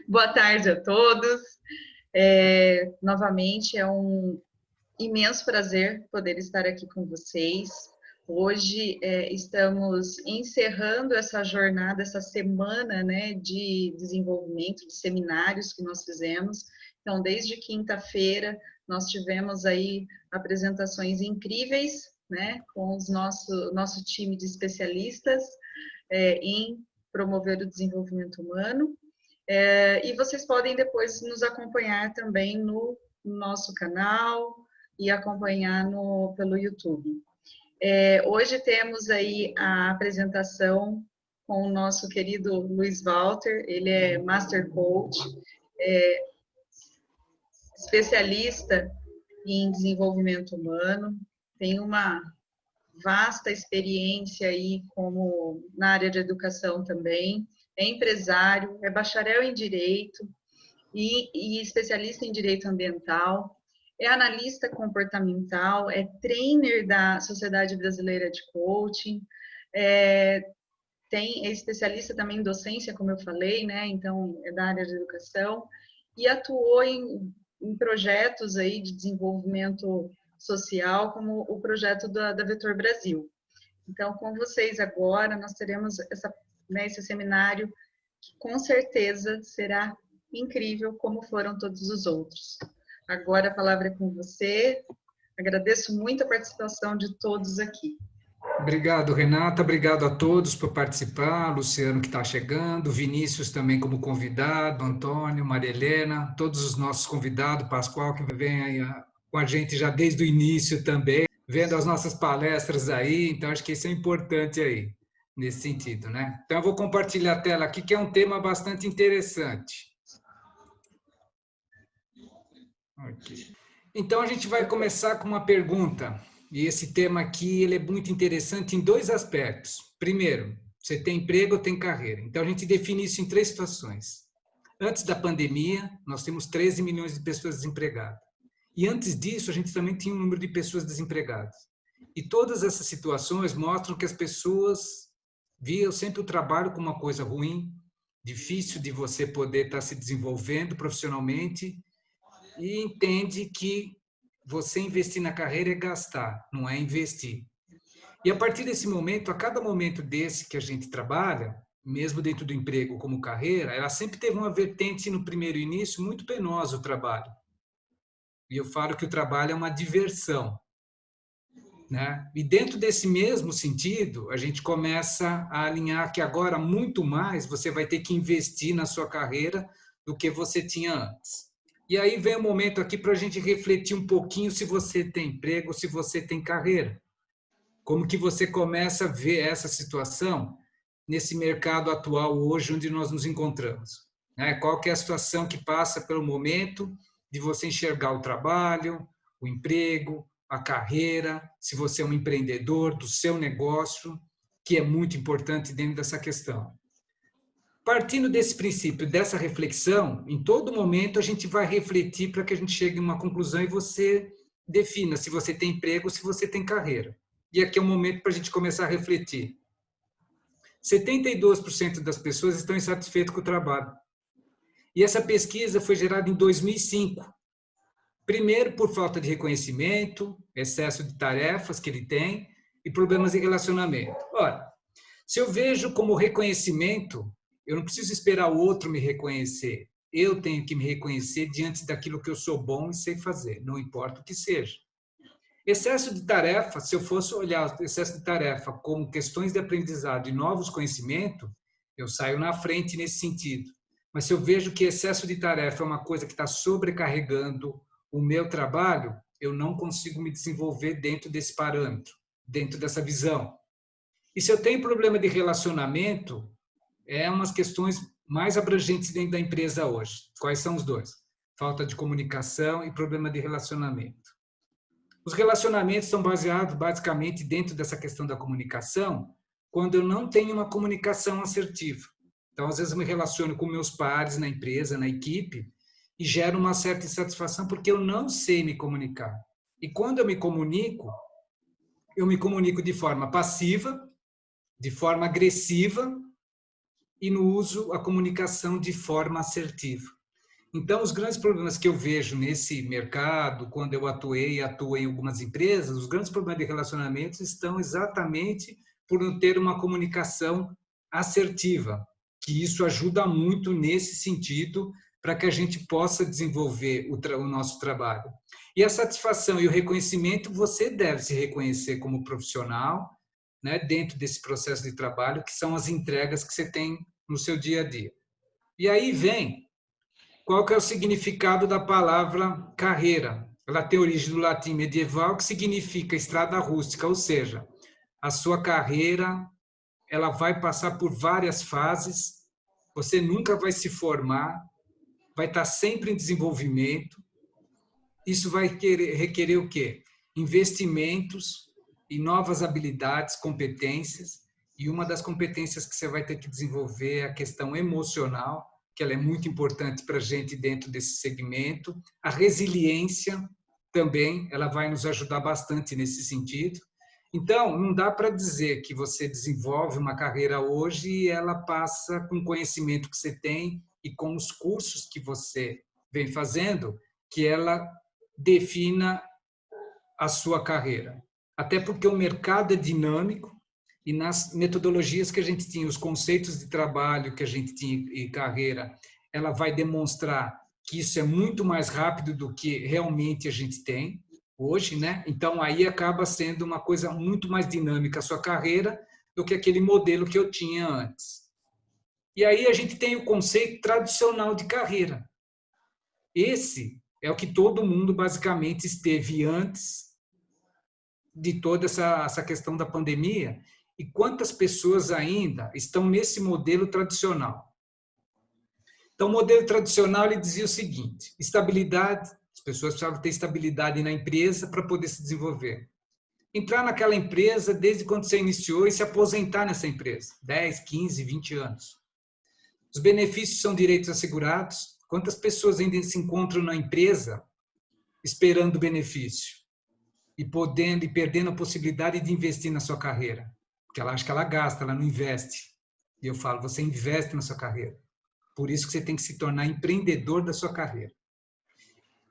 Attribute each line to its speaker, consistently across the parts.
Speaker 1: Boa tarde a todos. Novamente, é um imenso prazer poder estar aqui com vocês. Hoje estamos encerrando essa jornada, essa semana, né, de desenvolvimento, de seminários que nós fizemos. Então, desde quinta-feira, nós tivemos aí apresentações incríveis, né, com o nosso time de especialistas em promover o desenvolvimento humano. E vocês podem depois nos acompanhar também no nosso canal e acompanhar pelo YouTube. Hoje temos aí a apresentação com o nosso querido Luiz Walter, ele é Master Coach, especialista em desenvolvimento humano, tem uma vasta experiência aí como na área de educação também, é empresário, é bacharel em Direito e especialista em Direito Ambiental, é analista comportamental, é trainer da Sociedade Brasileira de Coaching, é especialista também em docência, como eu falei, né? Então, é da área de educação, e atuou em projetos aí de desenvolvimento social, como o projeto da Vetor Brasil. Então, com vocês agora, nós teremos esse seminário que com certeza será incrível, como foram todos os outros. Agora a palavra é com você. Agradeço muito a participação de todos aqui.
Speaker 2: Obrigado, Renata. Obrigado a todos por participar. Luciano, que está chegando, Vinícius também como convidado, Antônio, Maria Helena, todos os nossos convidados, Pascoal, que vem aí com a gente já desde o início também, vendo as nossas palestras aí. Então, acho que isso é importante aí, nesse sentido, né? Então, eu vou compartilhar a tela aqui, que é um tema bastante interessante. Okay. Então, a gente vai começar com uma pergunta. E esse tema aqui ele é muito interessante em dois aspectos. Primeiro, você tem emprego ou tem carreira? Então, a gente define isso em três situações. Antes da pandemia, nós temos 13 milhões de pessoas desempregadas. E antes disso, a gente também tinha um número de pessoas desempregadas. E todas essas situações mostram que as pessoas viam sempre o trabalho como uma coisa ruim, difícil de você poder estar se desenvolvendo profissionalmente, e entende que você investir na carreira é gastar, não é investir. E a partir desse momento, a cada momento desse que a gente trabalha, mesmo dentro do emprego como carreira, ela sempre teve uma vertente no primeiro início muito penosa o trabalho. E eu falo que o trabalho é uma diversão, né? E dentro desse mesmo sentido, a gente começa a alinhar que agora muito mais você vai ter que investir na sua carreira do que você tinha antes. E aí vem o momento aqui para a gente refletir um pouquinho se você tem emprego, se você tem carreira. Como que você começa a ver essa situação nesse mercado atual hoje onde nós nos encontramos? Qual que é a situação que passa pelo momento de você enxergar o trabalho, o emprego, a carreira, se você é um empreendedor do seu negócio, que é muito importante dentro dessa questão. Partindo desse princípio, dessa reflexão, em todo momento a gente vai refletir para que a gente chegue a uma conclusão e você defina se você tem emprego ou se você tem carreira. E aqui é o momento para a gente começar a refletir. 72% das pessoas estão insatisfeitas com o trabalho. E essa pesquisa foi gerada em 2005. Primeiro, por falta de reconhecimento, excesso de tarefas que ele tem e problemas de relacionamento. Ora, se eu vejo como reconhecimento, eu não preciso esperar o outro me reconhecer. Eu tenho que me reconhecer diante daquilo que eu sou bom e sei fazer, não importa o que seja. Excesso de tarefa, se eu fosse olhar excesso de tarefa como questões de aprendizado e novos conhecimentos, eu saio na frente nesse sentido. Mas se eu vejo que excesso de tarefa é uma coisa que está sobrecarregando o meu trabalho, eu não consigo me desenvolver dentro desse parâmetro, dentro dessa visão. E se eu tenho problema de relacionamento, é umas questões mais abrangentes dentro da empresa hoje. Quais são os dois? Falta de comunicação e problema de relacionamento. Os relacionamentos são baseados basicamente dentro dessa questão da comunicação, quando eu não tenho uma comunicação assertiva. Então, às vezes eu me relaciono com meus pares na empresa, na equipe, e gero uma certa insatisfação porque eu não sei me comunicar. E quando eu me comunico de forma passiva, de forma agressiva, e no uso, a comunicação de forma assertiva. Então, os grandes problemas que eu vejo nesse mercado, quando eu atuei em algumas empresas, os grandes problemas de relacionamentos estão exatamente por não ter uma comunicação assertiva, que isso ajuda muito nesse sentido para que a gente possa desenvolver o nosso trabalho. E a satisfação e o reconhecimento, você deve se reconhecer como profissional, né, dentro desse processo de trabalho, que são as entregas que você tem no seu dia a dia. E aí vem qual que é o significado da palavra carreira. Ela tem origem do latim medieval, que significa estrada rústica, ou seja, a sua carreira ela vai passar por várias fases, você nunca vai se formar, vai estar sempre em desenvolvimento. Isso vai requerer o quê? Investimentos e novas habilidades, competências, e uma das competências que você vai ter que desenvolver é a questão emocional, que ela é muito importante para a gente dentro desse segmento. A resiliência também, ela vai nos ajudar bastante nesse sentido. Então, não dá para dizer que você desenvolve uma carreira hoje e ela passa com o conhecimento que você tem e com os cursos que você vem fazendo, que ela defina a sua carreira. Até porque o mercado é dinâmico e nas metodologias que a gente tinha, os conceitos de trabalho que a gente tinha e carreira, ela vai demonstrar que isso é muito mais rápido do que realmente a gente tem hoje, né? Então aí acaba sendo uma coisa muito mais dinâmica a sua carreira do que aquele modelo que eu tinha antes. E aí a gente tem o conceito tradicional de carreira. Esse é o que todo mundo basicamente esteve antes de toda essa questão da pandemia. E quantas pessoas ainda estão nesse modelo tradicional? Então, o modelo tradicional ele dizia o seguinte: estabilidade, as pessoas precisavam ter estabilidade na empresa para poder se desenvolver. Entrar naquela empresa desde quando você iniciou e se aposentar nessa empresa, 10, 15, 20 anos. Os benefícios são direitos assegurados. Quantas pessoas ainda se encontram na empresa esperando benefício e podendo e perdendo a possibilidade de investir na sua carreira? Porque ela acha que ela gasta, ela não investe. E eu falo, você investe na sua carreira. Por isso que você tem que se tornar empreendedor da sua carreira.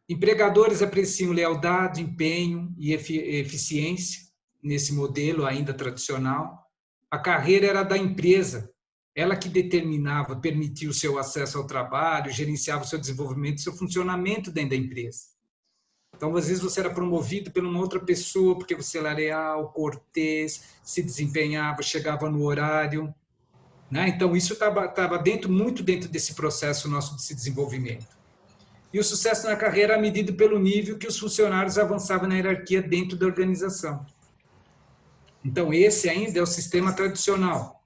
Speaker 2: Empregadores apreciam lealdade, empenho e eficiência nesse modelo ainda tradicional. A carreira era da empresa, ela que determinava, permitia o seu acesso ao trabalho, gerenciava o seu desenvolvimento, o seu funcionamento dentro da empresa. Então, às vezes, você era promovido por uma outra pessoa, porque você era leal, cortês, se desempenhava, chegava no horário, né? Então, isso estava muito dentro desse processo nosso de desenvolvimento. E o sucesso na carreira é medido pelo nível que os funcionários avançavam na hierarquia dentro da organização. Então, esse ainda é o sistema tradicional.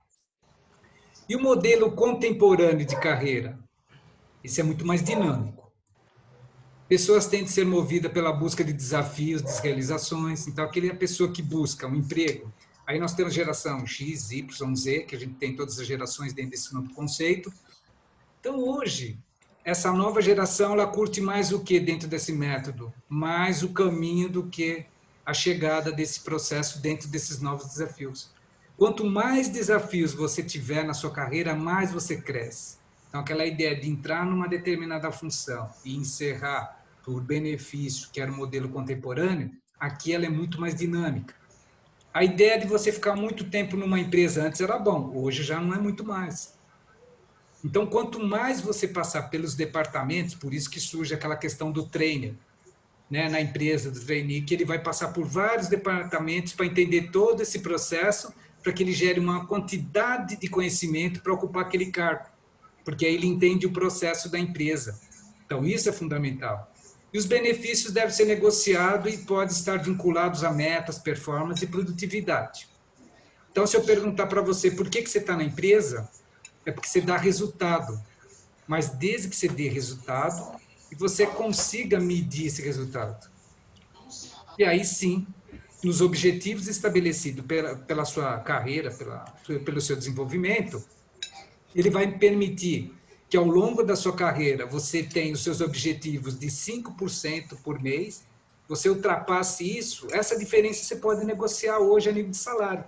Speaker 2: E o modelo contemporâneo de carreira? Esse é muito mais dinâmico. Pessoas têm de ser movidas pela busca de desafios, de realizações. Então, aquela pessoa que busca um emprego. Aí nós temos geração X, Y, Z, que a gente tem todas as gerações dentro desse novo conceito. Então, hoje, essa nova geração, ela curte mais o que dentro desse método? Mais o caminho do que a chegada desse processo dentro desses novos desafios. Quanto mais desafios você tiver na sua carreira, mais você cresce. Então, aquela ideia de entrar numa determinada função e encerrar por benefício, que era o modelo contemporâneo, aqui ela é muito mais dinâmica. A ideia de você ficar muito tempo numa empresa antes era bom, hoje já não é muito mais. Então, quanto mais você passar pelos departamentos, por isso que surge aquela questão do trainer, né, na empresa, do trainee, que ele vai passar por vários departamentos para entender todo esse processo, para que ele gere uma quantidade de conhecimento para ocupar aquele cargo, porque aí ele entende o processo da empresa. Então, isso é fundamental. E os benefícios devem ser negociados e podem estar vinculados a metas, performance e produtividade. Então, se eu perguntar para você por que você está na empresa, é porque você dá resultado. Mas desde que você dê resultado e você consiga medir esse resultado. E aí sim, nos objetivos estabelecidos pela sua carreira, pelo seu desenvolvimento, ele vai permitir que ao longo da sua carreira você tenha os seus objetivos de 5% por mês, você ultrapasse isso, essa diferença você pode negociar hoje a nível de salário.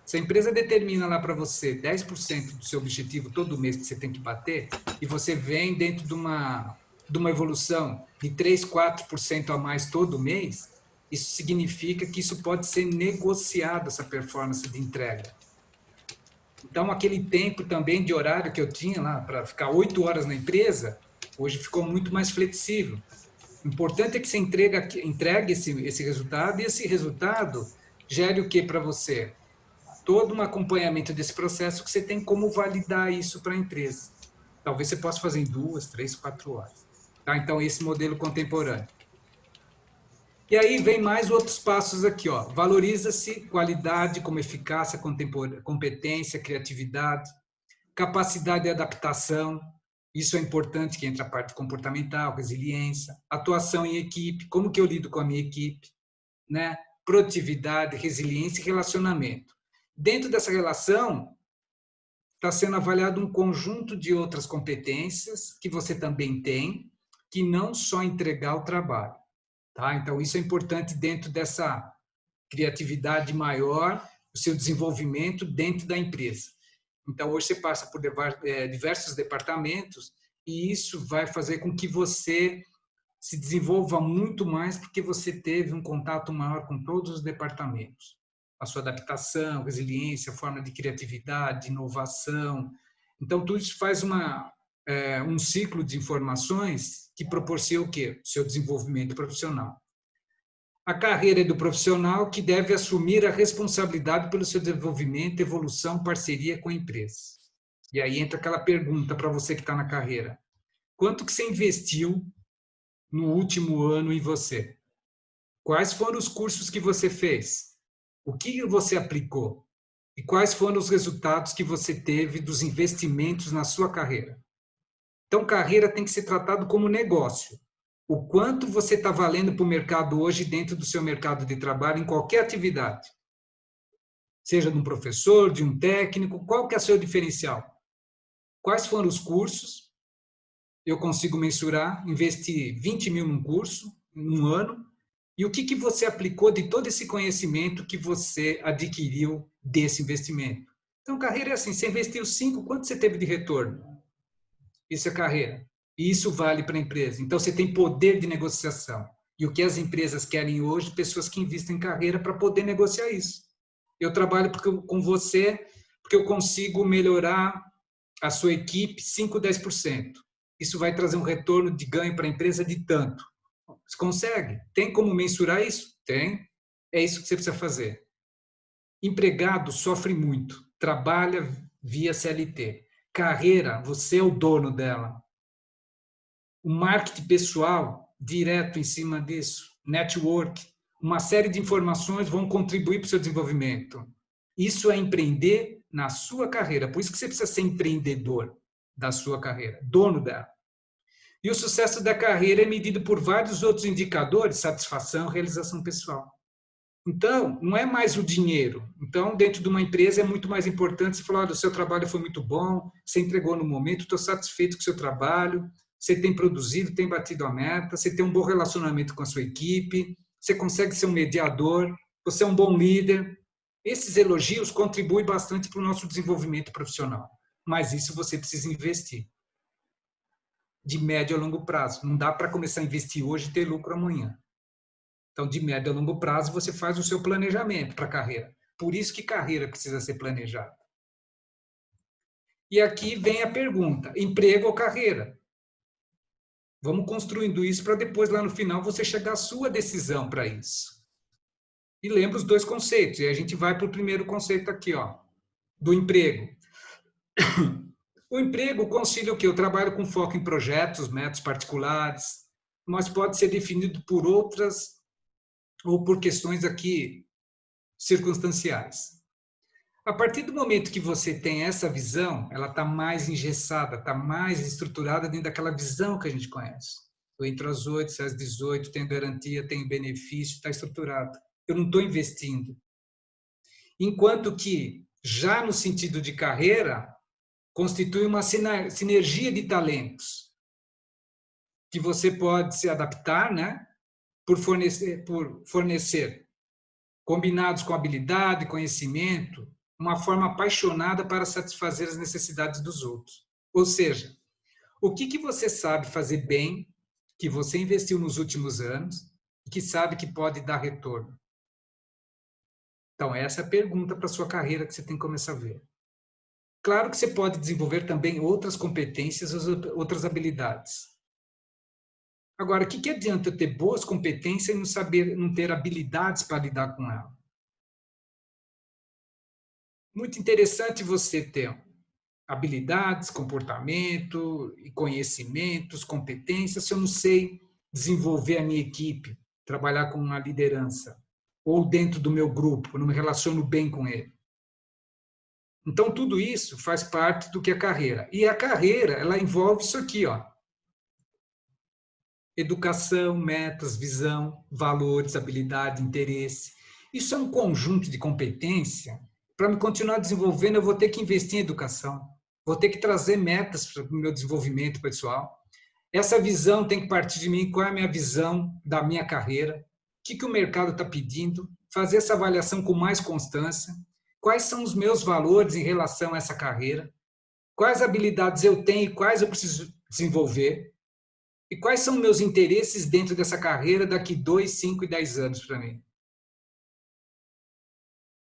Speaker 2: Se a empresa determina lá para você 10% do seu objetivo todo mês que você tem que bater, e você vem dentro de uma evolução de 3, 4% a mais todo mês, isso significa que isso pode ser negociado, essa performance de entrega. Então, aquele tempo também de horário que eu tinha lá para ficar 8 horas na empresa, hoje ficou muito mais flexível. O importante é que você entregue esse resultado, e esse resultado gere o que para você? Todo um acompanhamento desse processo que você tem como validar isso para a empresa. Talvez você possa fazer em 2, 3, 4 horas. Tá? Então, esse modelo contemporâneo. E aí vem mais outros passos aqui, ó. Valoriza-se qualidade como eficácia, competência, criatividade, capacidade de adaptação. Isso é importante, que entra a parte comportamental, resiliência, atuação em equipe, como que eu lido com a minha equipe, né? Produtividade, resiliência e relacionamento. Dentro dessa relação, está sendo avaliado um conjunto de outras competências que você também tem, que não só entregar o trabalho. Tá? Então, isso é importante dentro dessa criatividade maior, o seu desenvolvimento dentro da empresa. Então, hoje você passa por diversos departamentos e isso vai fazer com que você se desenvolva muito mais porque você teve um contato maior com todos os departamentos. A sua adaptação, resiliência, forma de criatividade, inovação. Então, tudo isso faz um ciclo de informações que proporciona o quê? O seu desenvolvimento profissional. A carreira é do profissional que deve assumir a responsabilidade pelo seu desenvolvimento, evolução, parceria com a empresa. E aí entra aquela pergunta para você que está na carreira. Quanto que você investiu no último ano em você? Quais foram os cursos que você fez? O que você aplicou? E quais foram os resultados que você teve dos investimentos na sua carreira? Então, carreira tem que ser tratado como negócio. O quanto você está valendo para o mercado hoje dentro do seu mercado de trabalho, em qualquer atividade. Seja de um professor, de um técnico, qual que é o seu diferencial? Quais foram os cursos? Eu consigo mensurar, investir 20 mil num curso, num ano, e o que você aplicou de todo esse conhecimento que você adquiriu desse investimento. Então, carreira é assim, você investiu 5, quanto você teve de retorno? Isso é carreira. E isso vale para a empresa. Então, você tem poder de negociação. E o que as empresas querem hoje? Pessoas que investem em carreira para poder negociar isso. Eu trabalho com você porque eu consigo melhorar a sua equipe 5, 10%. Isso vai trazer um retorno de ganho para a empresa de tanto. Você consegue? Tem como mensurar isso? Tem. É isso que você precisa fazer. Empregado sofre muito. Trabalha via CLT. Carreira, você é o dono dela. O marketing pessoal, direto em cima disso. Network. Uma série de informações vão contribuir para o seu desenvolvimento. Isso é empreender na sua carreira. Por isso que você precisa ser empreendedor da sua carreira. Dono dela. E o sucesso da carreira é medido por vários outros indicadores, satisfação, realização pessoal. Então, não é mais o dinheiro. Então, dentro de uma empresa é muito mais importante você falar, olha, o seu trabalho foi muito bom, você entregou no momento, estou satisfeito com o seu trabalho, você tem produzido, tem batido a meta, você tem um bom relacionamento com a sua equipe, você consegue ser um mediador, você é um bom líder. Esses elogios contribuem bastante para o nosso desenvolvimento profissional. Mas isso você precisa investir. De médio a longo prazo. Não dá para começar a investir hoje e ter lucro amanhã. Então, de médio a longo prazo, você faz o seu planejamento para a carreira. Por isso que carreira precisa ser planejada. E aqui vem a pergunta, emprego ou carreira? Vamos construindo isso para depois, lá no final, você chegar à sua decisão para isso. E lembra os dois conceitos. E a gente vai para o primeiro conceito aqui, ó, do emprego. O emprego concilia o quê? Eu trabalho com foco em projetos, metas particulares, mas pode ser definido por outras ou por questões aqui circunstanciais. A partir do momento que você tem essa visão, ela está mais engessada, está mais estruturada dentro daquela visão que a gente conhece. Eu entro às 8, saio às 18, tenho garantia, tenho benefício, está estruturado. Eu não estou investindo. Enquanto que, já no sentido de carreira, constitui uma sinergia de talentos que você pode se adaptar, né? Por fornecer combinados com habilidade, conhecimento, uma forma apaixonada para satisfazer as necessidades dos outros. Ou seja, o que você sabe fazer bem, que você investiu nos últimos anos, e que sabe que pode dar retorno? Então, essa é a pergunta para a sua carreira que você tem que começar a ver. Claro que você pode desenvolver também outras competências, outras habilidades. Agora, o que adianta eu ter boas competências e não ter habilidades para lidar com elas? Muito interessante você ter habilidades, comportamento e conhecimentos, competências, se eu não sei desenvolver a minha equipe, trabalhar com uma liderança, ou dentro do meu grupo, não me relaciono bem com ele. Então, tudo isso faz parte do que é carreira. E a carreira, ela envolve isso aqui, ó. Educação, metas, visão, valores, habilidade, interesse. Isso é um conjunto de competência. Para me continuar desenvolvendo, eu vou ter que investir em educação. Vou ter que trazer metas para o meu desenvolvimento pessoal. Essa visão tem que partir de mim. Qual é a minha visão da minha carreira? O que o mercado está pedindo? Fazer essa avaliação com mais constância. Quais são os meus valores em relação a essa carreira? Quais habilidades eu tenho e quais eu preciso desenvolver? E quais são meus interesses dentro dessa carreira daqui 2, 5 e 10 anos para mim?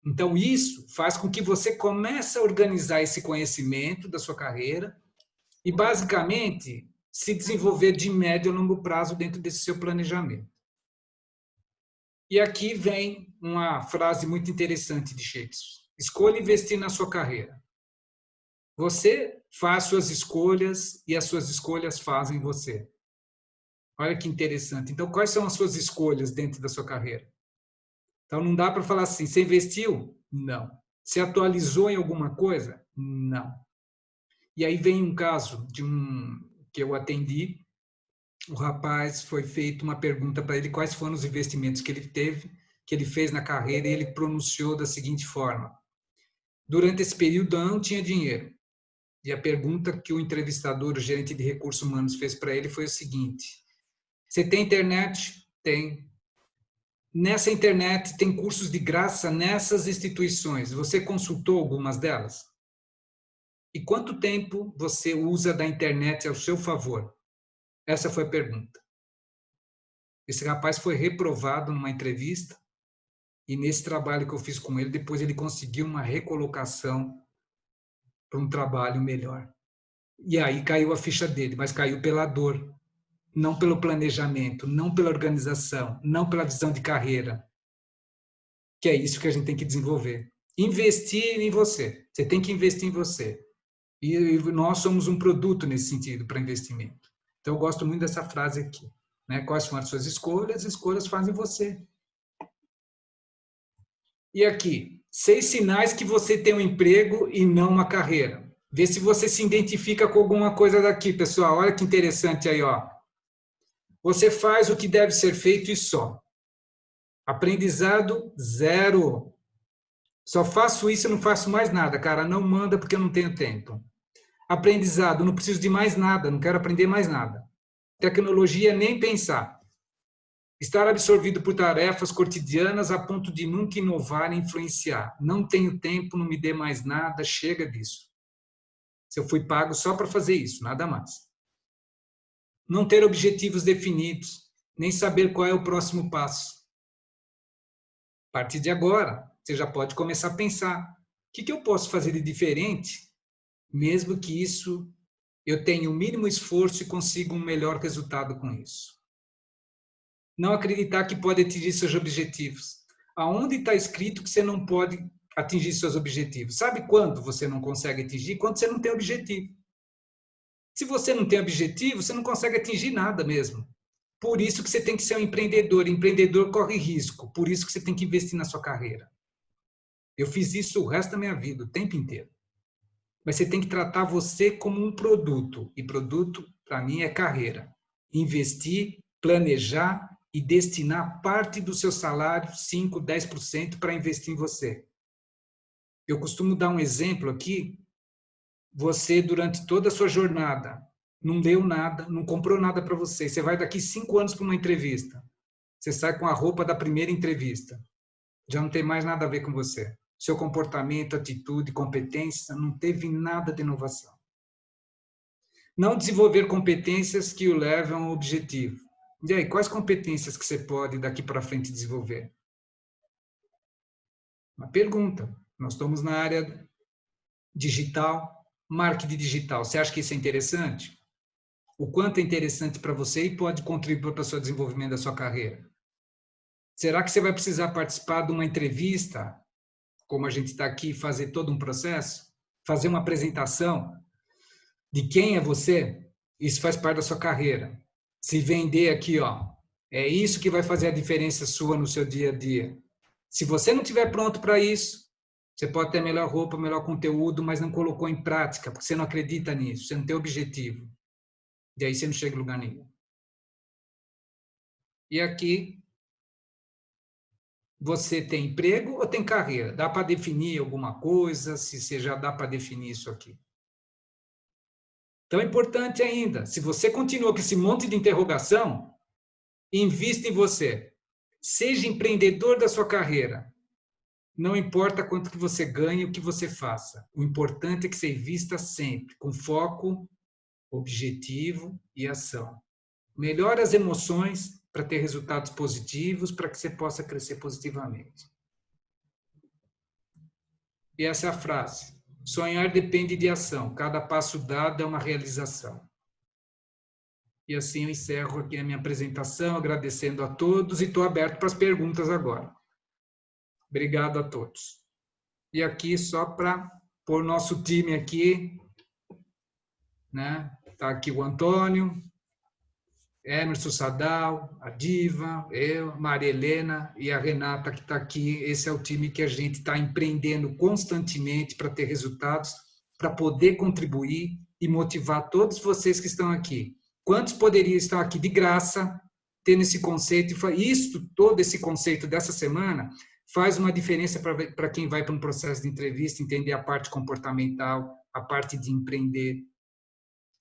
Speaker 2: Então, isso faz com que você comece a organizar esse conhecimento da sua carreira e, basicamente, se desenvolver de médio a longo prazo dentro desse seu planejamento. E aqui vem uma frase muito interessante de Shakespeare. Escolha investir na sua carreira. Você faz suas escolhas e as suas escolhas fazem você. Olha que interessante. Então, quais são as suas escolhas dentro da sua carreira? Então, não dá para falar assim, você investiu? Não. Você atualizou em alguma coisa? Não. E aí vem um caso de que eu atendi. O rapaz, foi feita uma pergunta para ele quais foram os investimentos que ele teve, que ele fez na carreira, e ele pronunciou da seguinte forma: durante esse período eu não tinha dinheiro. E a pergunta que o entrevistador, o gerente de recursos humanos, fez para ele foi o seguinte: você tem internet? Tem. Nessa internet tem cursos de graça nessas instituições. Você consultou algumas delas? E quanto tempo você usa da internet ao seu favor? Essa foi a pergunta. Esse rapaz foi reprovado numa entrevista e nesse trabalho que eu fiz com ele, depois ele conseguiu uma recolocação para um trabalho melhor. E aí caiu a ficha dele, mas caiu pela dor, não pelo planejamento, não pela organização, não pela visão de carreira. Que é isso que a gente tem que desenvolver. Investir em você. Você tem que investir em você. E nós somos um produto nesse sentido para investimento. Então, eu gosto muito dessa frase aqui. Né? Quais são as suas escolhas? As escolhas fazem você. E aqui, 6 sinais que você tem um emprego e não uma carreira. Vê se você se identifica com alguma coisa daqui, pessoal. Olha que interessante aí, ó. Você faz o que deve ser feito e só. Aprendizado, 0. Só faço isso e não faço mais nada, cara. Não manda porque eu não tenho tempo. Aprendizado, não preciso de mais nada, não quero aprender mais nada. Tecnologia, nem pensar. Estar absorvido por tarefas cotidianas a ponto de nunca inovar e influenciar. Não tenho tempo, não me dê mais nada, chega disso. Se eu fui pago só para fazer isso, nada mais. Não ter objetivos definidos, nem saber qual é o próximo passo. A partir de agora, você já pode começar a pensar: o que eu posso fazer de diferente, mesmo que isso eu tenha o mínimo esforço e consiga um melhor resultado com isso. Não acreditar que pode atingir seus objetivos. Aonde está escrito que você não pode atingir seus objetivos? Sabe quando você não consegue atingir? Quando você não tem objetivo. Se você não tem objetivo, você não consegue atingir nada mesmo. Por isso que você tem que ser um empreendedor. Empreendedor corre risco. Por isso que você tem que investir na sua carreira. Eu fiz isso o resto da minha vida, o tempo inteiro. Mas você tem que tratar você como um produto. E produto, para mim, é carreira. Investir, planejar e destinar parte do seu salário, 5%, 10%, para investir em você. Eu costumo dar um exemplo aqui. Você, durante toda a sua jornada, não leu nada, não comprou nada para você. Você vai daqui 5 anos para uma entrevista. Você sai com a roupa da primeira entrevista. Já não tem mais nada a ver com você. seu comportamento, atitude, competência, não teve nada de inovação. Não desenvolver competências que o levem a um objetivo. E aí, quais competências que você pode daqui para frente desenvolver? Uma pergunta. Nós estamos na área digital, marketing digital. Você acha que isso é interessante? O quanto é interessante para você e pode contribuir para o seu desenvolvimento da sua carreira? Será que você vai precisar participar de uma entrevista, como a gente está aqui, fazer todo um processo? Fazer uma apresentação de quem é você? Isso faz parte da sua carreira. Se vender aqui, ó, é isso que vai fazer a diferença sua no seu dia a dia. Se você não estiver pronto para isso, você pode ter melhor roupa, melhor conteúdo, mas não colocou em prática, porque você não acredita nisso, você não tem objetivo. E aí você não chega em lugar nenhum. E aqui, você tem emprego ou tem carreira? Dá para definir alguma coisa, se você já dá para definir isso aqui. Então, é importante ainda, se você continua com esse monte de interrogação, invista em você. Seja empreendedor da sua carreira. Não importa quanto que você ganhe, o que você faça. O importante é que você invista sempre, com foco, objetivo e ação. Melhore as emoções para ter resultados positivos, para que você possa crescer positivamente. E essa é a frase. Sonhar depende de ação. Cada passo dado é uma realização. E assim eu encerro aqui a minha apresentação, agradecendo a todos e estou aberto para as perguntas agora. Obrigado a todos. E aqui, só para pôr nosso time aqui, né? Está aqui o Antônio, Emerson Sadal, a Diva, eu, Maria Helena e a Renata que está aqui. Esse é o time que a gente está empreendendo constantemente para ter resultados, para poder contribuir e motivar todos vocês que estão aqui. Quantos poderiam estar aqui de graça, tendo esse conceito? Todo esse conceito dessa semana faz uma diferença para quem vai para um processo de entrevista, entender a parte comportamental, a parte de empreender,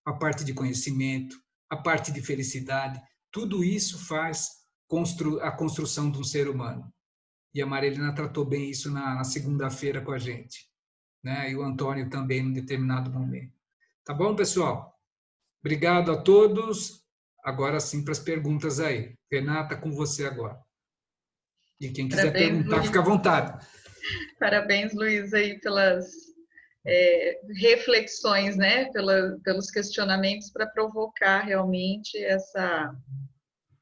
Speaker 2: a parte de conhecimento, a parte de felicidade. Tudo isso faz a construção de um ser humano. E a Marilena tratou bem isso na segunda-feira com a gente, né? E o Antônio também, em determinado momento. Tá bom, pessoal? Obrigado a todos. Agora sim para as perguntas aí. Renata, com você agora. E quem quiser perguntar, fica à vontade.
Speaker 1: Parabéns, Luiz, aí pelas reflexões, né? Pelos questionamentos para provocar realmente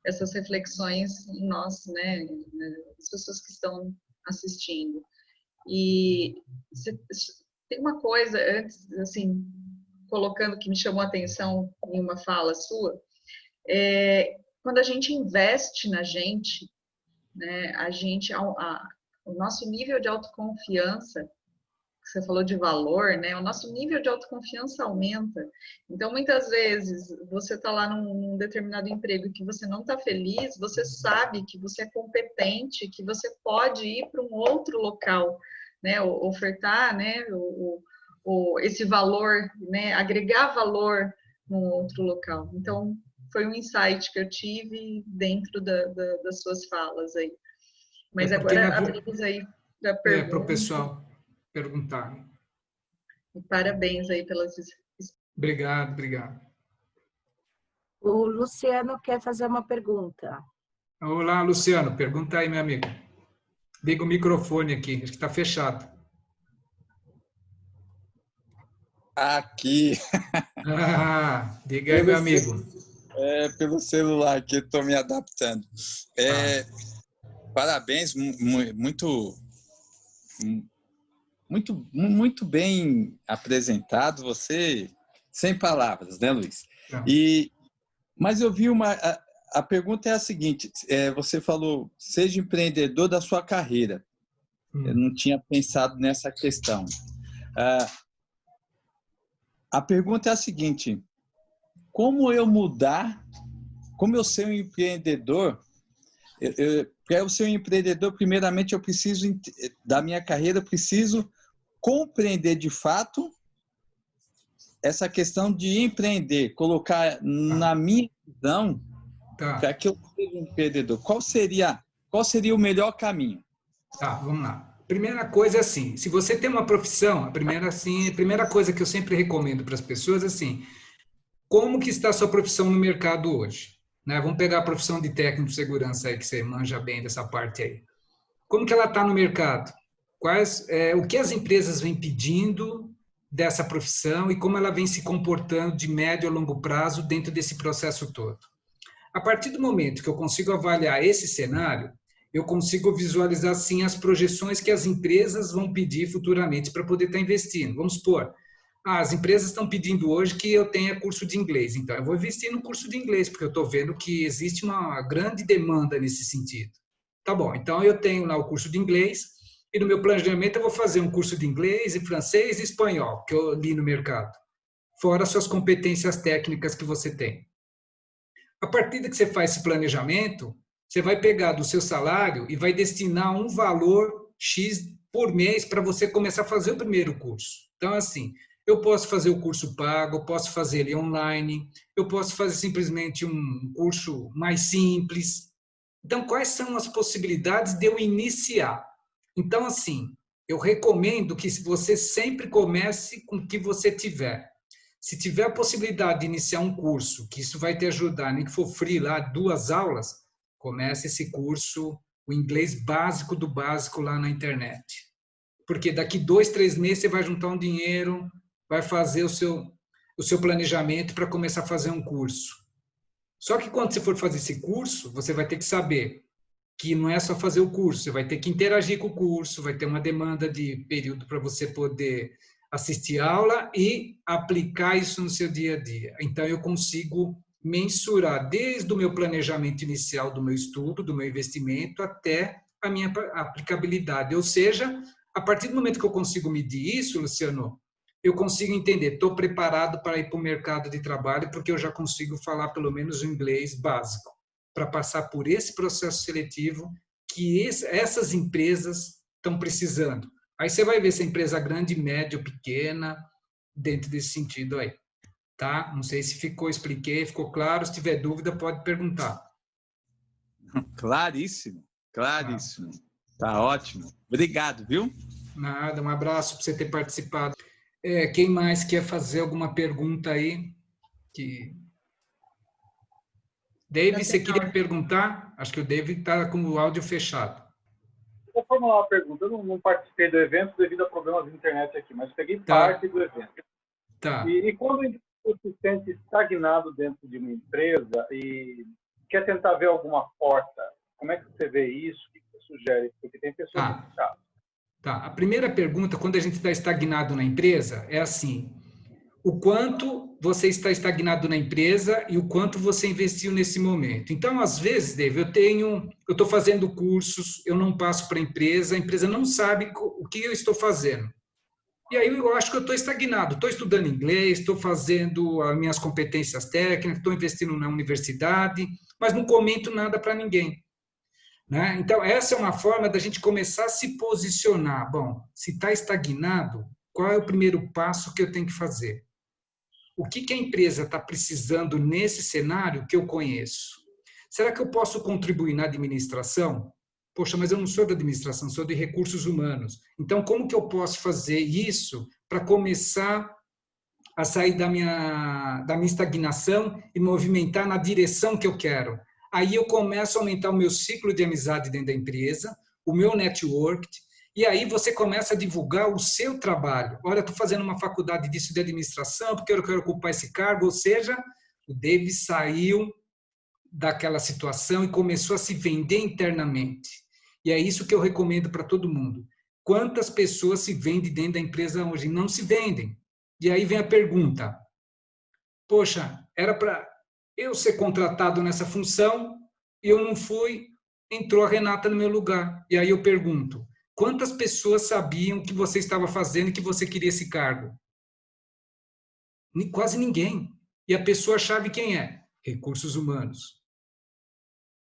Speaker 1: essas reflexões em nós, né? As pessoas que estão assistindo. E tem uma coisa, antes, assim, colocando que me chamou a atenção em uma fala sua, quando a gente investe na gente, né, o nosso nível de autoconfiança, que você falou de valor, né, o nosso nível de autoconfiança aumenta. Então, muitas vezes, você está lá num determinado emprego que você não está feliz, você sabe que você é competente, que você pode ir para um outro local, né, ofertar, né, esse valor, né, agregar valor num outro local. Então, foi um insight que eu tive dentro das suas falas aí. Mas agora abrimos aí para perguntas.
Speaker 2: Para o pessoal perguntar.
Speaker 1: E parabéns aí pelas...
Speaker 2: Obrigado.
Speaker 3: O Luciano quer fazer uma pergunta.
Speaker 2: Olá, Luciano. Pergunta aí, meu amigo. Liga o microfone aqui, acho que está fechado.
Speaker 4: Aqui.
Speaker 2: Diga aí, meu amigo.
Speaker 4: Pelo celular que estou me adaptando. Parabéns, muito bem apresentado. Você, sem palavras, né, Luiz? Mas eu vi a pergunta é a seguinte: você falou, seja empreendedor da sua carreira. Eu não tinha pensado nessa questão. A pergunta é a seguinte: como eu ser um empreendedor? Para eu ser um empreendedor, primeiramente eu preciso, da minha carreira, eu preciso compreender de fato essa questão de empreender, colocar na minha visão para que eu seja um empreendedor. Qual seria o melhor caminho?
Speaker 2: Tá, vamos lá. Primeira coisa é assim, se você tem uma profissão, a primeira coisa que eu sempre recomendo para as pessoas é assim, como que está a sua profissão no mercado hoje? Né? Vamos pegar a profissão de técnico de segurança aí, que você manja bem dessa parte aí. Como que ela está no mercado? O que as empresas vêm pedindo dessa profissão e como ela vem se comportando de médio a longo prazo dentro desse processo todo? A partir do momento que eu consigo avaliar esse cenário, eu consigo visualizar, sim, as projeções que as empresas vão pedir futuramente para poder estar investindo. Vamos supor, as empresas estão pedindo hoje que eu tenha curso de inglês, então eu vou investir no curso de inglês, porque eu estou vendo que existe uma grande demanda nesse sentido. Tá bom, então eu tenho lá o curso de inglês e no meu planejamento eu vou fazer um curso de inglês e francês e espanhol, que eu li no mercado, fora suas competências técnicas que você tem. A partir de que você faz esse planejamento, você vai pegar do seu salário e vai destinar um valor X por mês para você começar a fazer o primeiro curso. Então, assim, eu posso fazer o curso pago, eu posso fazer ele online, eu posso fazer simplesmente um curso mais simples. Então, quais são as possibilidades de eu iniciar? Então, assim, eu recomendo que você sempre comece com o que você tiver. Se tiver a possibilidade de iniciar um curso, que isso vai te ajudar, nem que for free lá, 2 aulas, comece esse curso, o inglês básico do básico lá na internet. Porque daqui 2, 3 meses você vai juntar um dinheiro, vai fazer o seu planejamento para começar a fazer um curso. Só que quando você for fazer esse curso, você vai ter que saber que não é só fazer o curso, você vai ter que interagir com o curso, vai ter uma demanda de período para você poder assistir aula e aplicar isso no seu dia a dia. Então, eu consigo mensurar desde o meu planejamento inicial do meu estudo, do meu investimento, até a minha aplicabilidade. Ou seja, a partir do momento que eu consigo medir isso, Luciano, eu consigo entender, estou preparado para ir para o mercado de trabalho, porque eu já consigo falar pelo menos o inglês básico, para passar por esse processo seletivo que essas empresas estão precisando. Aí você vai ver se a empresa grande, média ou pequena, dentro desse sentido aí. Tá? Não sei se expliquei, ficou claro. Se tiver dúvida, pode perguntar.
Speaker 4: Claríssimo, claríssimo. Tá ótimo. Obrigado, viu?
Speaker 2: Nada, um abraço para você ter participado. Quem mais quer fazer alguma pergunta aí? David, você queria perguntar? Acho que o David está com o áudio fechado.
Speaker 5: Vou formular uma pergunta. Eu não participei do evento devido a problemas de internet aqui, mas peguei parte do evento.
Speaker 2: Tá.
Speaker 5: E quando o indivíduo se sente estagnado dentro de uma empresa e quer tentar ver alguma porta, como é que você vê isso? O que você sugere? Porque tem pessoas nesse caso.
Speaker 2: Tá. A primeira pergunta, quando a gente está estagnado na empresa, é assim: o quanto você está estagnado na empresa e o quanto você investiu nesse momento. Então, às vezes, David, eu estou fazendo cursos, eu não passo para a empresa não sabe o que eu estou fazendo. E aí eu acho que eu estou estagnado. Estou estudando inglês, estou fazendo as minhas competências técnicas, estou investindo na universidade, mas não comento nada para ninguém. Né? Então, essa é uma forma da gente começar a se posicionar. Bom, se está estagnado, qual é o primeiro passo que eu tenho que fazer? O que a empresa está precisando nesse cenário que eu conheço? Será que eu posso contribuir na administração? Poxa, mas eu não sou da administração, sou de recursos humanos. Então, como que eu posso fazer isso para começar a sair da minha estagnação e movimentar na direção que eu quero? Aí eu começo a aumentar o meu ciclo de amizade dentro da empresa, o meu network, e aí você começa a divulgar o seu trabalho. Olha, estou fazendo uma faculdade disso de administração, porque eu quero ocupar esse cargo. Ou seja, o David saiu daquela situação e começou a se vender internamente. E é isso que eu recomendo para todo mundo. Quantas pessoas se vendem dentro da empresa hoje? Não se vendem. E aí vem a pergunta: poxa, era para eu ser contratado nessa função e eu não fui, entrou a Renata no meu lugar. E aí eu pergunto: quantas pessoas sabiam que você estava fazendo e que você queria esse cargo? Quase ninguém. E a pessoa-chave quem é? Recursos humanos.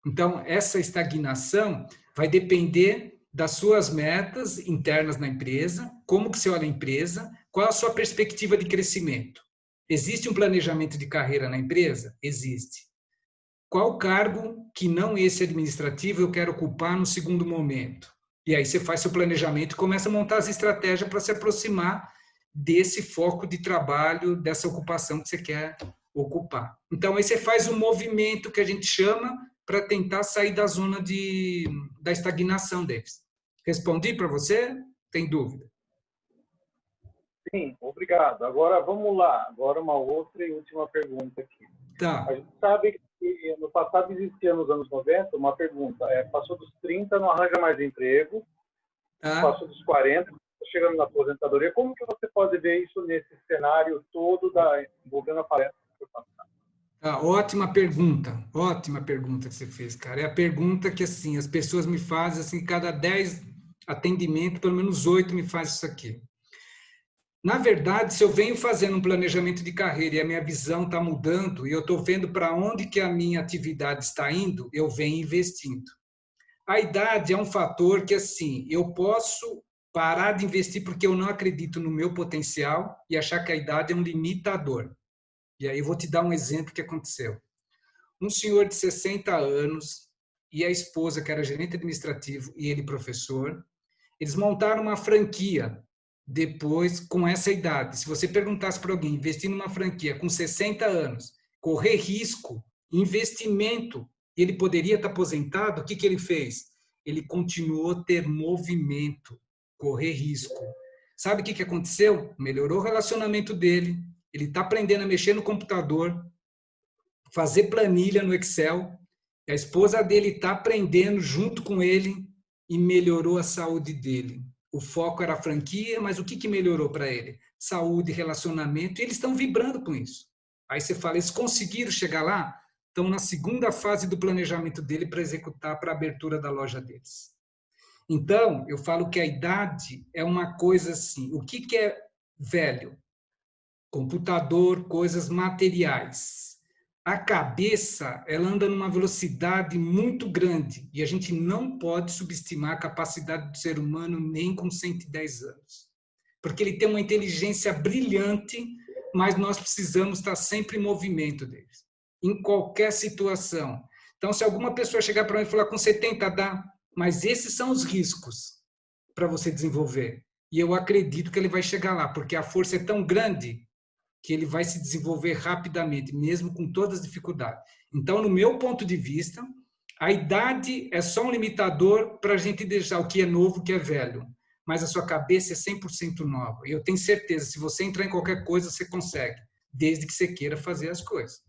Speaker 2: Então, essa estagnação vai depender das suas metas internas na empresa, como que você olha a empresa, qual a sua perspectiva de crescimento. Existe um planejamento de carreira na empresa? Existe. Qual cargo que não esse administrativo eu quero ocupar no segundo momento? E aí você faz seu planejamento e começa a montar as estratégias para se aproximar desse foco de trabalho, dessa ocupação que você quer ocupar. Então, aí você faz um movimento que a gente chama para tentar sair da zona da estagnação deles. Respondi para você? Tem dúvida?
Speaker 5: Sim, obrigado. Agora, vamos lá. Agora, uma outra e última pergunta aqui.
Speaker 2: Tá.
Speaker 5: A gente sabe que no passado existia, nos anos 90, uma pergunta. Passou dos 30, não arranja mais emprego. Passou dos 40, chegando na aposentadoria. Como que você pode ver isso nesse cenário todo envolvendo a palestra que foi passada?
Speaker 2: Ótima pergunta que você fez, cara. É a pergunta que, assim, as pessoas me fazem, assim, cada 10 atendimentos, pelo menos 8 me fazem isso aqui. Na verdade, se eu venho fazendo um planejamento de carreira e a minha visão está mudando e eu estou vendo para onde que a minha atividade está indo, eu venho investindo. A idade é um fator que, assim, eu posso parar de investir porque eu não acredito no meu potencial e achar que a idade é um limitador. E aí eu vou te dar um exemplo que aconteceu. Um senhor de 60 anos e a esposa, que era gerente administrativo, e ele professor, eles montaram uma franquia depois com essa idade. Se você perguntasse para alguém investir numa franquia com 60 anos, correr risco, investimento, ele poderia estar aposentado, o que ele fez? Ele continuou a ter movimento, correr risco. Sabe o que aconteceu? Melhorou o relacionamento dele, ele está aprendendo a mexer no computador, fazer planilha no Excel, a esposa dele está aprendendo junto com ele e melhorou a saúde dele. O foco era a franquia, mas o que melhorou para ele? Saúde, relacionamento, e eles estão vibrando com isso. Aí você fala, eles conseguiram chegar lá? Estão na segunda fase do planejamento dele para executar para a abertura da loja deles. Então, eu falo que a idade é uma coisa assim, o que é velho? Computador, coisas materiais. A cabeça, ela anda numa velocidade muito grande e a gente não pode subestimar a capacidade do ser humano nem com 110 anos. Porque ele tem uma inteligência brilhante, mas nós precisamos estar sempre em movimento deles, em qualquer situação. Então, se alguma pessoa chegar para mim e falar com 70 dá, mas esses são os riscos para você desenvolver. E eu acredito que ele vai chegar lá, porque a força é tão grande que ele vai se desenvolver rapidamente, mesmo com todas as dificuldades. Então, no meu ponto de vista, a idade é só um limitador para a gente deixar o que é novo, o que é velho. Mas a sua cabeça é 100% nova. E eu tenho certeza, se você entrar em qualquer coisa, você consegue, desde que você queira fazer as coisas.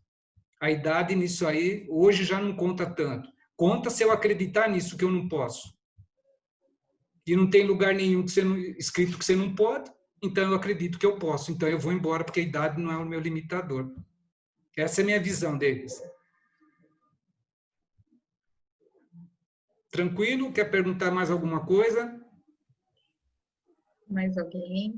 Speaker 2: A idade nisso aí, hoje já não conta tanto. Conta se eu acreditar nisso que eu não posso. E não tem lugar nenhum escrito que você não pode. Então, eu acredito que eu posso. Então, eu vou embora, porque a idade não é o meu limitador. Essa é a minha visão deles. Tranquilo? Quer perguntar mais alguma coisa?
Speaker 1: Mais alguém?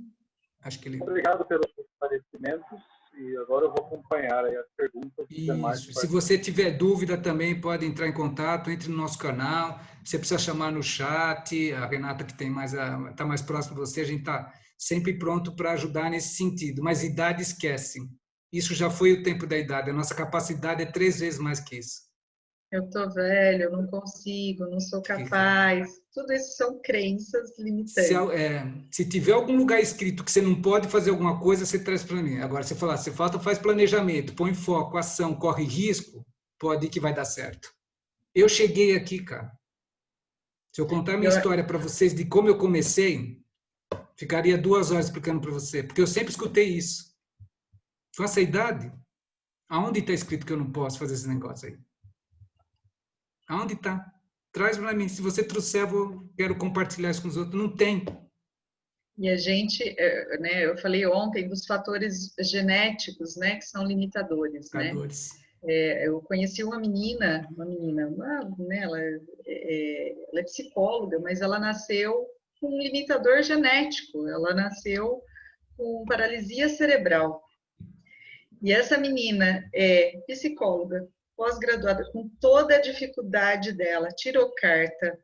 Speaker 2: Acho que ele...
Speaker 5: Obrigado pelos esclarecimentos. E agora eu vou acompanhar aí as perguntas.
Speaker 2: Isso. Se você tiver dúvida também, pode entrar em contato, entre no nosso canal. Você precisa chamar no chat. A Renata, que está mais próxima de você, a gente está sempre pronto para ajudar nesse sentido. Mas idade esquece. Isso já foi o tempo da idade. A nossa capacidade é 3 vezes mais que isso.
Speaker 1: Eu tô velho, eu não consigo, não sou capaz. Tudo isso são crenças limitantes.
Speaker 2: Se tiver algum lugar escrito que você não pode fazer alguma coisa, você traz para mim. Agora, você falar, faz planejamento, põe foco, ação, corre risco, pode ir que vai dar certo. Eu cheguei aqui, cara. Se eu contar a minha história para vocês de como eu comecei, ficaria 2 horas explicando para você, porque eu sempre escutei isso. Com essa idade, aonde está escrito que eu não posso fazer esse negócio aí? Aonde está? Traz para mim. Se você trouxer, eu quero compartilhar isso com os outros. Não tem.
Speaker 1: E a gente, né, eu falei ontem dos fatores genéticos, né, que são limitadores, né? Eu conheci uma menina, né, ela é psicóloga, mas ela nasceu com um limitador genético. Ela nasceu com paralisia cerebral. E essa menina é psicóloga, pós-graduada, com toda a dificuldade dela, tirou carta,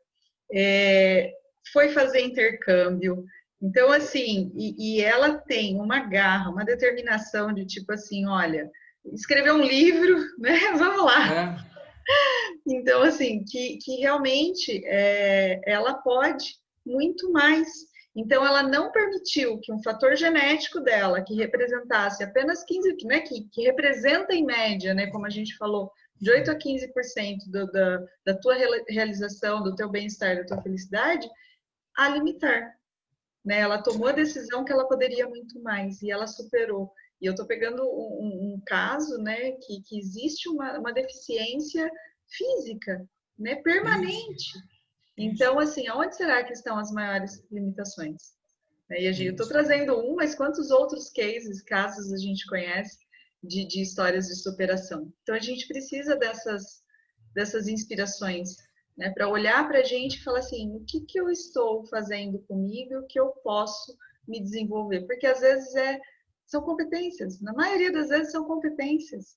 Speaker 1: foi fazer intercâmbio. Então, assim, e ela tem uma garra, uma determinação de tipo assim, olha, escrever um livro, né? Vamos lá. Então, assim, que realmente ela pode, muito mais. Então, ela não permitiu que um fator genético dela, que representasse apenas 15%, né, que representa em média, né, como a gente falou, de 8% a 15% da tua realização, do teu bem-estar, da tua felicidade, a limitar. Né? Ela tomou a decisão que ela poderia muito mais e ela superou. E eu estou pegando um caso, né, que existe uma deficiência física, né, permanente. Então, assim, aonde será que estão as maiores limitações? E eu estou trazendo mas quantos outros casos a gente conhece de histórias de superação? Então, a gente precisa dessas inspirações, né, para olhar para a gente e falar assim, o que eu estou fazendo comigo, o que eu posso me desenvolver? Porque às vezes são competências, na maioria das vezes são competências.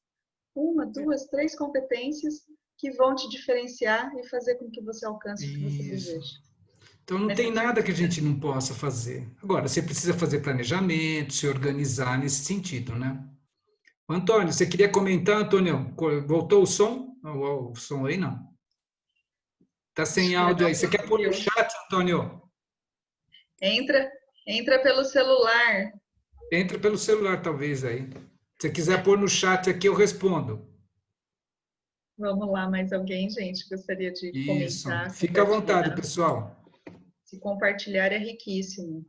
Speaker 1: 1, 2, 3 competências que vão te diferenciar e fazer com que você alcance o que você deseja.
Speaker 2: Então não tem nada que a gente não possa fazer. Agora, você precisa fazer planejamento, se organizar nesse sentido, né? Antônio, você queria comentar, Antônio? Voltou o som? O som aí não? Tá sem áudio aí. Você quer pôr no chat, Antônio?
Speaker 1: Entra pelo celular.
Speaker 2: Entra pelo celular, talvez, aí. Se você quiser pôr no chat aqui, eu respondo.
Speaker 1: Vamos lá, mais alguém, gente? Gostaria de comentar.
Speaker 2: Fica à vontade, pessoal.
Speaker 1: Se compartilhar é riquíssimo.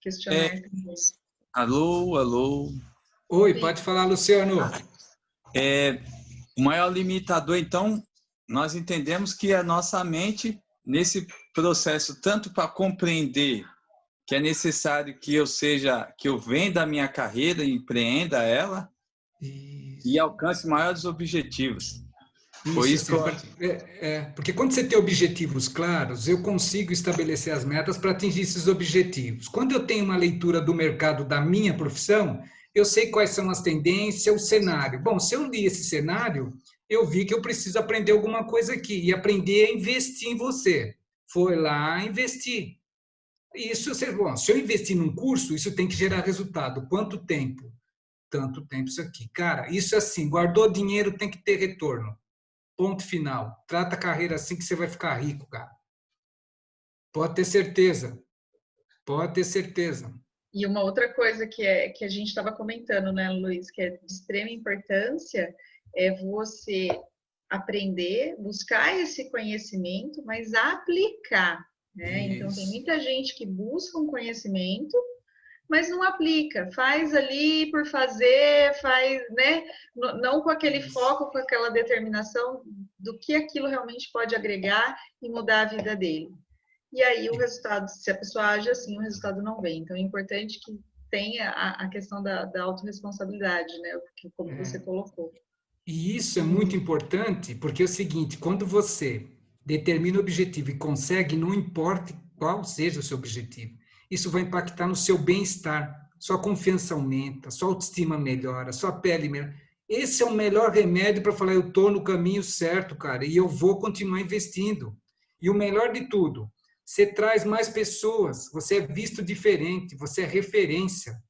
Speaker 1: Questionar também.
Speaker 4: Alô?
Speaker 2: Oi, pode falar, Luciano.
Speaker 4: O maior limitador, então, nós entendemos que a nossa mente, nesse processo, tanto para compreender que é necessário que eu venda a minha carreira e empreenda ela e alcance maiores objetivos. Foi isso
Speaker 2: porque quando você tem objetivos claros, eu consigo estabelecer as metas para atingir esses objetivos. Quando eu tenho uma leitura do mercado da minha profissão, eu sei quais são as tendências, o cenário. Bom, se eu li esse cenário, eu vi que eu preciso aprender alguma coisa aqui e aprender a investir em você. Foi lá investir. Isso, bom, se eu investir num curso, isso tem que gerar resultado. Quanto tempo? Tanto tempo isso aqui. Cara, isso é assim, guardou dinheiro, tem que ter retorno. Ponto final. Trata a carreira assim que você vai ficar rico, cara. Pode ter certeza. Pode ter certeza.
Speaker 1: E uma outra coisa que a gente estava comentando, né, Luiz, que é de extrema importância, é você aprender, buscar esse conhecimento, mas aplicar, né? Então, tem muita gente que busca um conhecimento, mas não aplica, faz ali por fazer, faz, né? Não com aquele foco, com aquela determinação do que aquilo realmente pode agregar e mudar a vida dele. E aí o resultado, se a pessoa age assim, o resultado não vem. Então é importante que tenha a questão da autorresponsabilidade, né? Como você colocou.
Speaker 2: E isso é muito importante, porque é o seguinte, quando você determina o objetivo e consegue, não importa qual seja o seu objetivo, isso vai impactar no seu bem-estar, sua confiança aumenta, sua autoestima melhora, sua pele melhora. Esse é o melhor remédio para falar, eu estou no caminho certo, cara, e eu vou continuar investindo. E o melhor de tudo, você traz mais pessoas, você é visto diferente, você é referência.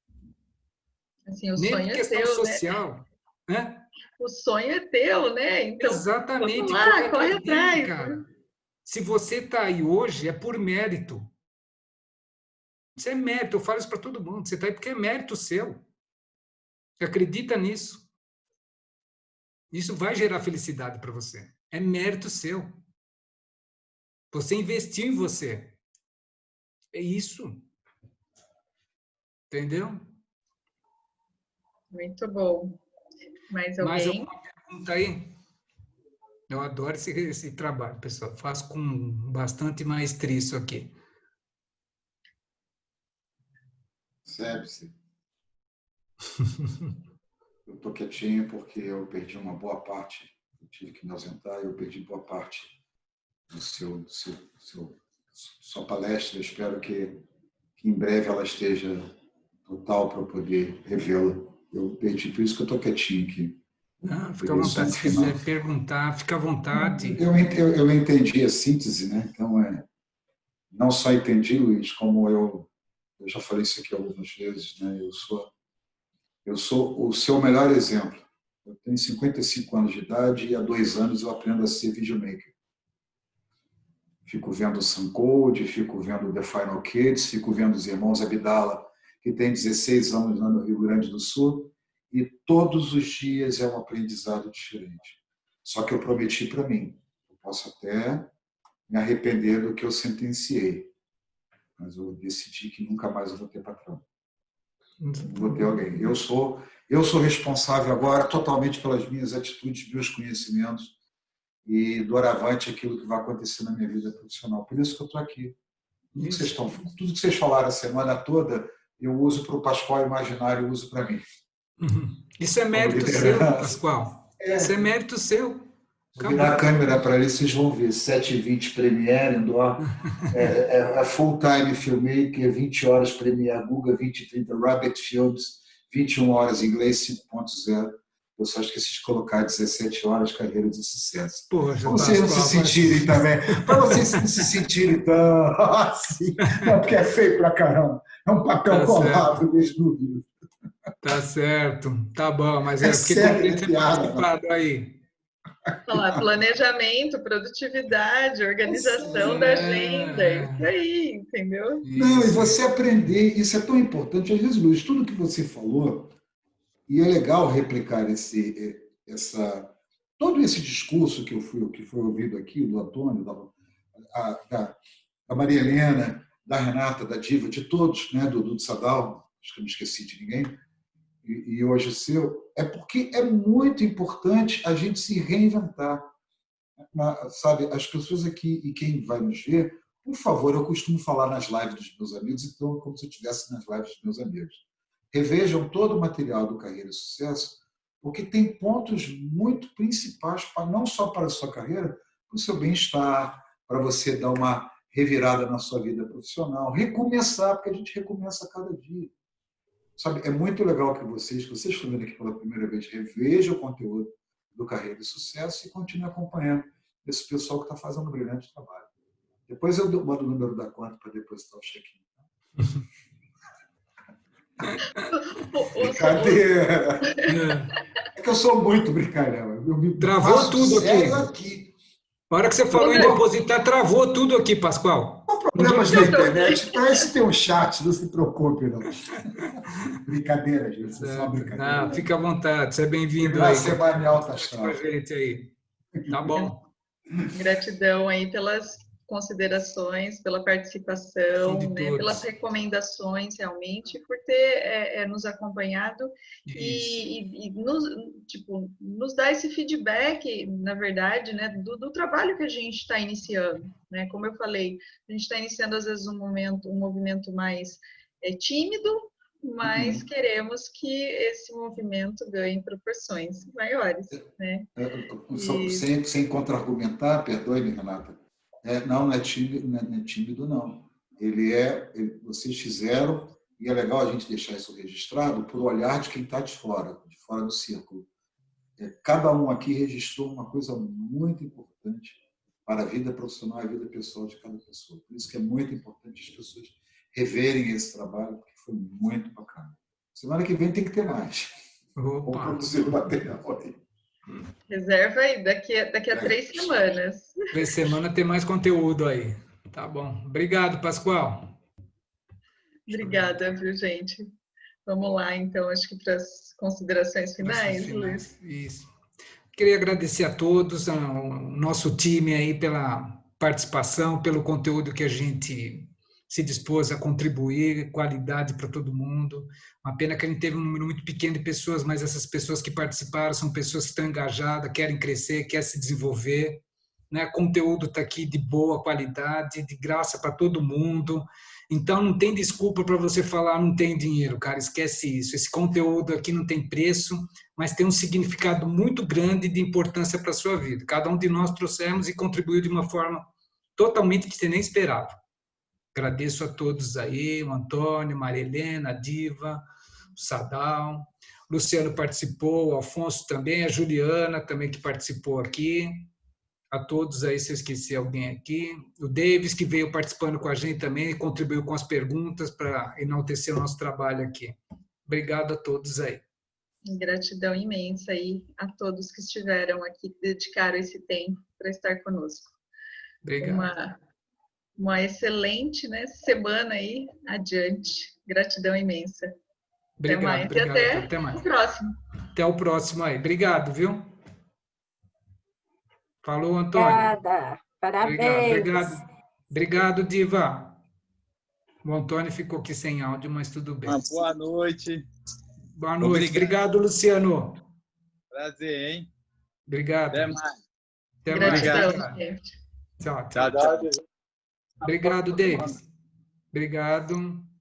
Speaker 1: Assim, o
Speaker 2: nem
Speaker 1: sonho
Speaker 2: por questão
Speaker 1: é teu,
Speaker 2: social, né?
Speaker 1: O sonho é teu, né? Então,
Speaker 2: exatamente,
Speaker 1: vamos lá, corre atrás.
Speaker 2: Cara. Se você está aí hoje, é por mérito. Isso é mérito, eu falo isso para todo mundo. Você está aí porque é mérito seu. Você acredita nisso. Isso vai gerar felicidade para você. É mérito seu. Você investiu em você. É isso. Entendeu?
Speaker 1: Muito bom. Mais alguém?
Speaker 2: Mais alguma pergunta aí? Eu adoro esse trabalho, pessoal. Faço com bastante maestria isso aqui.
Speaker 6: Sebse. Eu estou quietinho porque eu perdi uma boa parte. Eu tive que me ausentar e eu perdi boa parte do sua palestra. Eu espero que em breve ela esteja total para eu poder revê-la. Eu perdi, por isso que eu estou quietinho aqui.
Speaker 2: Não, fica à vontade, se quiser perguntar, fica à vontade.
Speaker 6: Eu entendi a síntese, né? Então, não só entendi, Luiz, como eu já falei isso aqui algumas vezes, né? Eu sou o seu melhor exemplo. Eu tenho 55 anos de idade e há 2 anos eu aprendo a ser videomaker. Fico vendo o Suncode, fico vendo o The Final Kids, fico vendo os irmãos Abdala, que tem 16 anos lá no Rio Grande do Sul, e todos os dias é um aprendizado diferente. Só que eu prometi para mim, eu posso até me arrepender do que eu sentenciei, mas eu decidi que nunca mais eu vou ter patrão. Não vou ter alguém. Eu sou responsável agora totalmente pelas minhas atitudes, meus conhecimentos, e doravante aquilo que vai acontecer na minha vida profissional. Por isso que eu estou aqui. Tudo que vocês falaram a semana toda, eu uso para o Pascoal Imaginário, eu uso para mim.
Speaker 2: Isso é mérito seu, Pascoal. Isso é mérito seu.
Speaker 6: Vou virar a câmera para ali, vocês vão ver. 7h20 Premiere, é full-time filmmaker, 20 horas Premiere Google, 20h30 Rabbit Films, 21 horas inglês 5.0. Eu só esqueci de colocar 17 horas carreira de sucesso.
Speaker 2: Poxa,
Speaker 6: para vocês não se sentirem também. Para vocês não se sentirem tão assim. Não, porque é feio pra caramba. É um papel colado mesmo no livro.
Speaker 2: Tá certo. Tá bom, mas é porque tem que ter participado aí.
Speaker 1: Planejamento, produtividade, organização da agenda, isso aí, entendeu?
Speaker 6: Não, e você aprender, isso é tão importante. Às vezes, Luiz, tudo que você falou, e é legal replicar todo esse discurso que foi ouvido aqui, do Antônio, da Maria Helena, da Renata, da Diva, de todos, né, do Sadal, acho que eu não esqueci de ninguém, e hoje o seu, é porque é muito importante a gente se reinventar. Sabe, as pessoas aqui e quem vai nos ver, por favor, eu costumo falar nas lives dos meus amigos, então como se eu estivesse nas lives dos meus amigos. Revejam todo o material do Carreira e Sucesso, porque tem pontos muito principais, não só para a sua carreira, para o seu bem-estar, para você dar uma revirada na sua vida profissional, recomeçar, porque a gente recomeça a cada dia. Sabe, é muito legal que vocês estão vendo aqui pela primeira vez, revejam o conteúdo do Carreira e Sucesso e continuem acompanhando esse pessoal que está fazendo um brilhante trabalho. Depois eu mando o número da conta para depositar o check-in. Brincadeira! É que eu sou muito brincalhão.
Speaker 2: Travou tudo aqui. A hora que você falou em depositar, travou tudo aqui, Pascoal.
Speaker 6: Não há problemas na internet. Para isso tem um chat, não se preocupe, não. Brincadeira, gente. Só brincadeira.
Speaker 2: Não, fica à vontade, você é bem-vindo aí.
Speaker 6: Você vai me alta astral.
Speaker 2: Com a gente aí. Tá bom.
Speaker 1: Gratidão aí pelas considerações, pela participação, né, pelas recomendações realmente, por ter nos acompanhado e nos dar esse feedback, na verdade, né, do trabalho que a gente está iniciando, né? Como eu falei, a gente está iniciando às vezes um movimento mais tímido, mas queremos que esse movimento ganhe proporções maiores, né?
Speaker 6: Sem contra-argumentar, perdoe-me, Renata. Não é tímido, não. Vocês fizeram, e é legal a gente deixar isso registrado, por olhar de quem está de fora do círculo. Cada um aqui registrou uma coisa muito importante para a vida profissional e a vida pessoal de cada pessoa. Por isso que é muito importante as pessoas reverem esse trabalho, porque foi muito bacana. Semana que vem tem que ter mais. Vamos produzir o material aí.
Speaker 1: Reserva aí, daqui a 3 semanas.
Speaker 2: 3 semanas tem mais conteúdo aí. Tá bom. Obrigado, Pascoal.
Speaker 1: Obrigada, viu, gente? Vamos lá, então, acho que para as considerações finais, Luiz.
Speaker 2: Isso. Queria agradecer a todos, ao nosso time aí pela participação, pelo conteúdo que a gente se dispôs a contribuir, qualidade para todo mundo. Uma pena que a gente teve um número muito pequeno de pessoas, mas essas pessoas que participaram são pessoas que estão engajadas, querem crescer, querem se desenvolver. Né? O conteúdo está aqui de boa qualidade, de graça para todo mundo. Então, não tem desculpa para você falar não tem dinheiro, cara, esquece isso. Esse conteúdo aqui não tem preço, mas tem um significado muito grande de importância para a sua vida. Cada um de nós trouxemos e contribuiu de uma forma totalmente que você nem esperava. Agradeço a todos aí, o Antônio, Maria Helena, a Diva, o Sadal, o Luciano participou, o Alfonso também, a Juliana também que participou aqui, a todos aí, se eu esqueci alguém aqui, o Davis que veio participando com a gente também e contribuiu com as perguntas para enaltecer o nosso trabalho aqui. Obrigado a todos aí.
Speaker 1: Gratidão imensa aí a todos que estiveram aqui, que dedicaram esse tempo para estar conosco.
Speaker 2: Obrigado.
Speaker 1: uma excelente, né, semana aí adiante. Gratidão imensa.
Speaker 2: Obrigado,
Speaker 1: até mais.
Speaker 2: Obrigado,
Speaker 1: E
Speaker 2: até mais.
Speaker 1: o próximo.
Speaker 2: Até o próximo aí. Obrigado, viu? Falou, Antônio.
Speaker 3: Obrigada. Parabéns.
Speaker 2: Obrigado, Diva. O Antônio ficou aqui sem áudio, mas tudo bem.
Speaker 4: Boa noite.
Speaker 2: Boa noite. Obrigado, Luciano.
Speaker 4: Prazer, hein?
Speaker 2: Obrigado.
Speaker 4: Até mais.
Speaker 2: Até
Speaker 1: Gratidão,
Speaker 2: mais.
Speaker 1: gente.
Speaker 2: Tchau.
Speaker 4: Tchau, tchau.
Speaker 2: Obrigado, Davis. Obrigado.